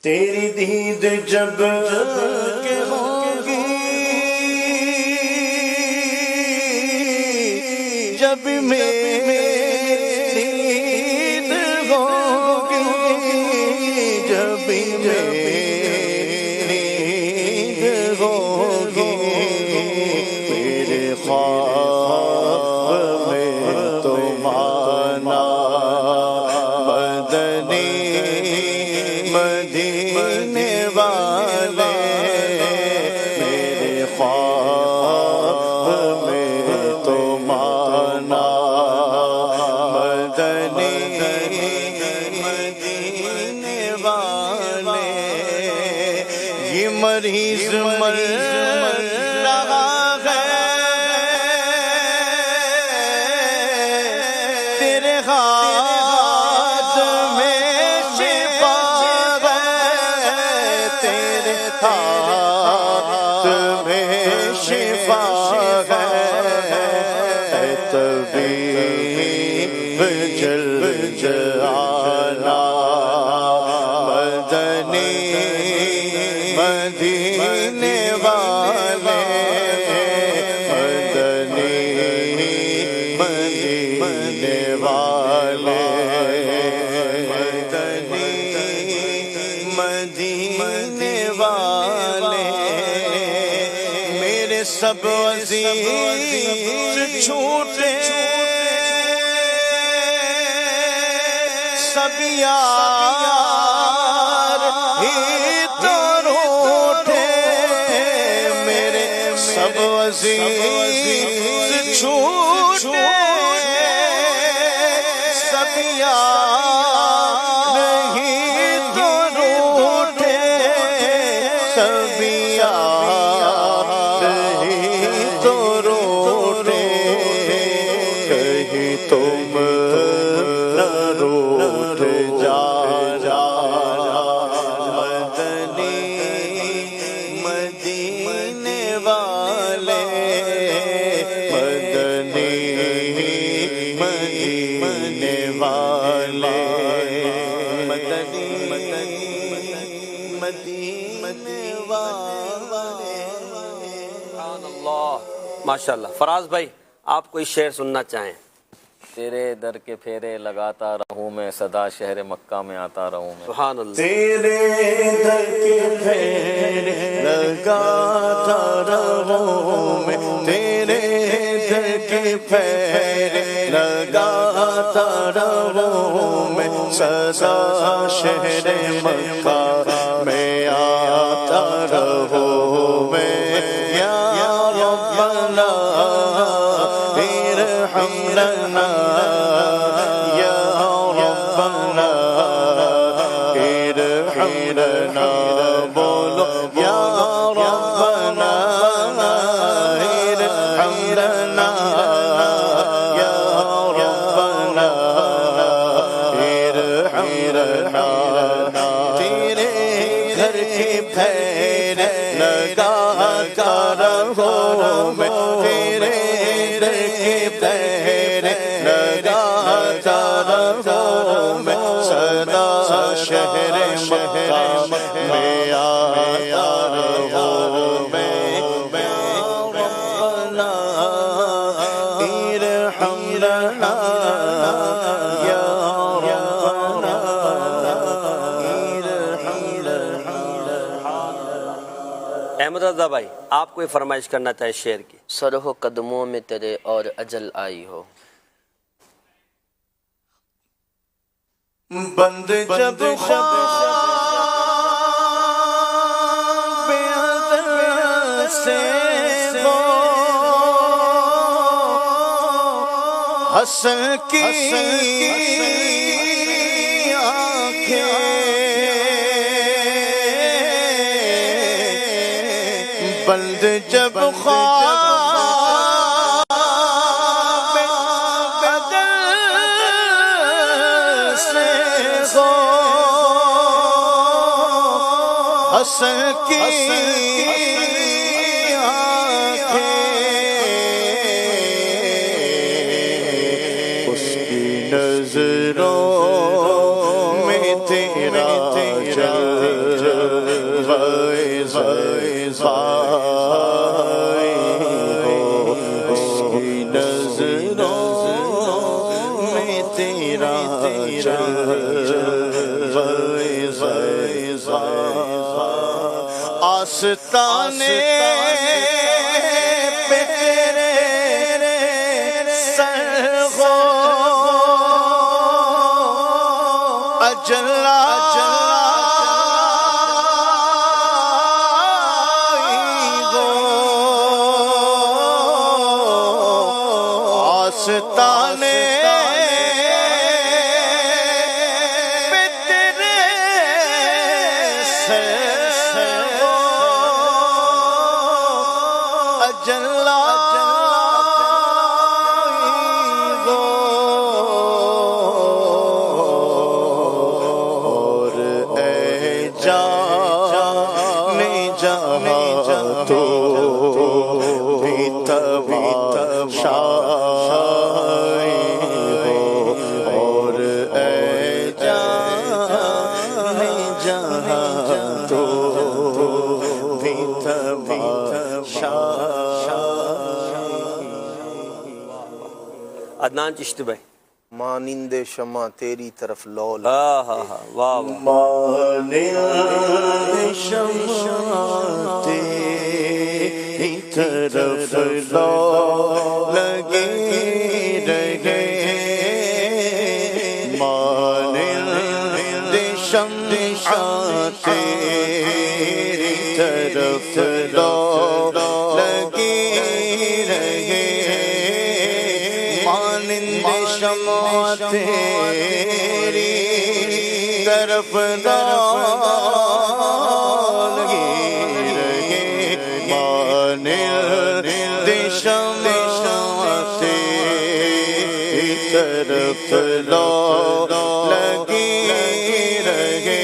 تیری دید جب کہ ہوگی، جب میری دید ہوگی، جب میری دید ہوگی، میرے خواب میں تمہارا مدنی مدینے والے، میرے خواب میں تمہارا مدنی مدینے والے، یہ مریض مر رہا ہے تیرے ہاتھ میں شفا ہے، تیرے ہاتھ میں شفا ہے، طبیب جلد آنا مدنی مدینے والے، مدنی مدینے والے، مدنی مدینے والے، میرے سب عزیز چھوٹے سب یار ہی تو روٹھے، میرے سب عزیز چھوٹے سب یار ہی تو روٹھے، سب یار ہی تو روٹھے، کہیں تم نہ روٹھ جانا، مدنی مدینے والے، مدنی مدینے والے، مدنی مدینے والے۔ سبحان اللہ، ماشاءاللہ۔ فراز بھائی آپ کوئی شعر سننا چاہیں؟ تیرے در کے پھیرے لگاتا رہوں میں، صدا شہر مکہ میں آتا رہوں میں۔ سبحان اللہ۔ تیرے در کے پھیرے لگاتا رہوں میں، تیرے در کے پھیرے لگاتا رہوں میں، صدا شہر مکہ میں آتا رہوں میں، یا ربنا ارحم لنا، یا ربنا ارحم لنا، بولو یا ربنا ارحم لنا، یا ربنا ارحم لنا، تیرے گھر کے پھیرے لگاتا رہوں میں، تیرے گھر کے پھیرے لگاتا رہوں میں، صدا شہر مکہ میں آتا رہوں میں، یا ربنا ارحم لنا، یا ربنا ارحم لنا۔ احمد رضا بھائی آپ کوئی فرمائش کرنا چاہے شعر کی؟ سر ہو قدموں میں تیرے اور اجل آئی ہو، بند جب خواب ازل سے ہو، حسن کی آنکھیں، بند جب خواب حسن کی آنکھیں، اس کی نظروں میں تیرا جلوہ آستانے پہ تیرے سر ہو اجل آستانے پہ تیرے سر ہو اجل اور اے جان جہاں تو بھی تماشائی ہو اور اے جان جہاں تو بھی تماشائی. عدنان چشتی بھائی. مانند شمع تیری طرف لول ہاں ہاں ہاں واہ واہ. مانند شمع تیری طرف لو لگے رہے مانند شمع تیری طرف لو لگے رہے مانند شمع تیری طرف لو لگے رہے مانند شمع تیری طرف لو لگے رہے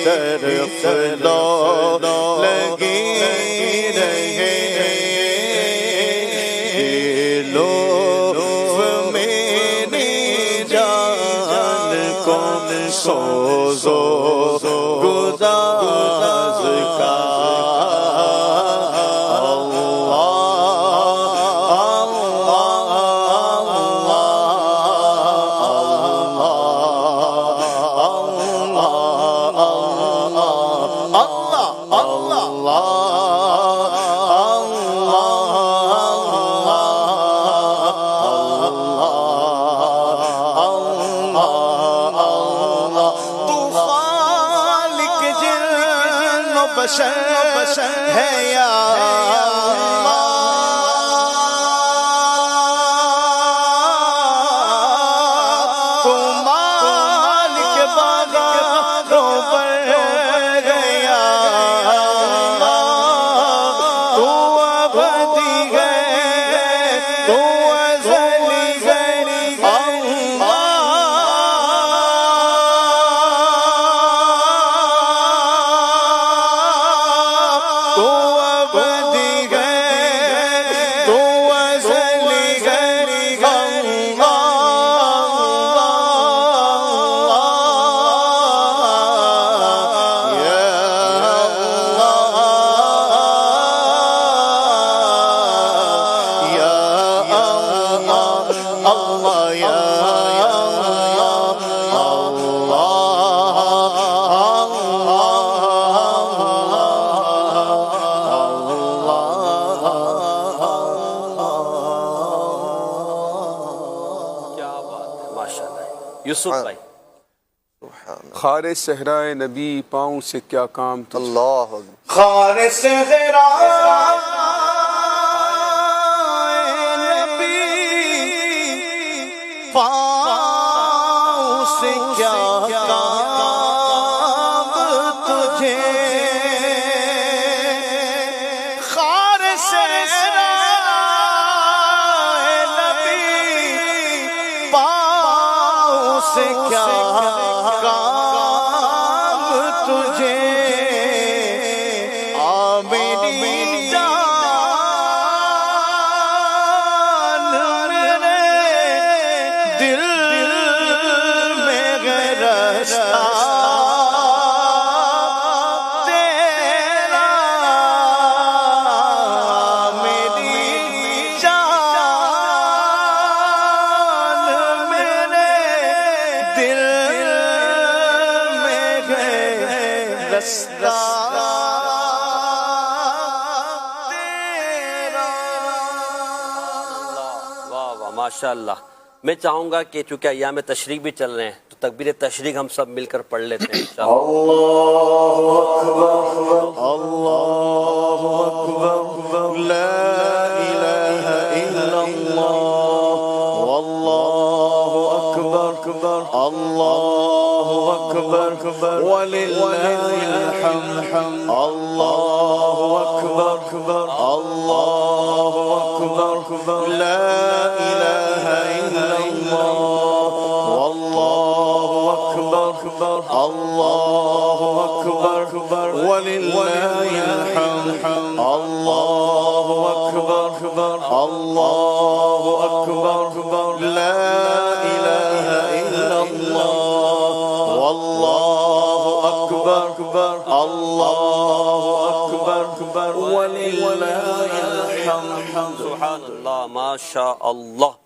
طرف لو لگے رہے لطف میری جان کون سوزو گداز کا بشر ہے یا تو مالک بازاروں پر گیا تو ابدی ہے تو ازلی ہے یوسف بھائی. خار صحرائے نبی پاؤں سے کیا کام تجھے اللہ اکبر. خار صحرائے نبی پاؤں سے کیا کام تجھے خار صحرائے نبی پاؤں سے کیا کام تجھے آ میری جان رستہ واہ واہ ماشاء اللہ. میں چاہوں گا کہ چونکہ ایام تشریق بھی چل رہے ہیں تو تکبیر تشریق ہم سب مل کر پڑھ لیتے ہیں انشاءاللہ. اللہ اکبر لا الہ الا اللہ واللہ اکبر اللہ اکبر وللہ الحمد اللہ اکبر اللہ اکبر لا الہ الا اللہ واللہ اکبر اللہ اکبر وللہ الحمد اللہ اکبر اللہ اکبر لا الہ الا اللہ واللہ اکبر اللہ اکبر وللہ الحمد. سبحان اللہ ماشاء اللہ.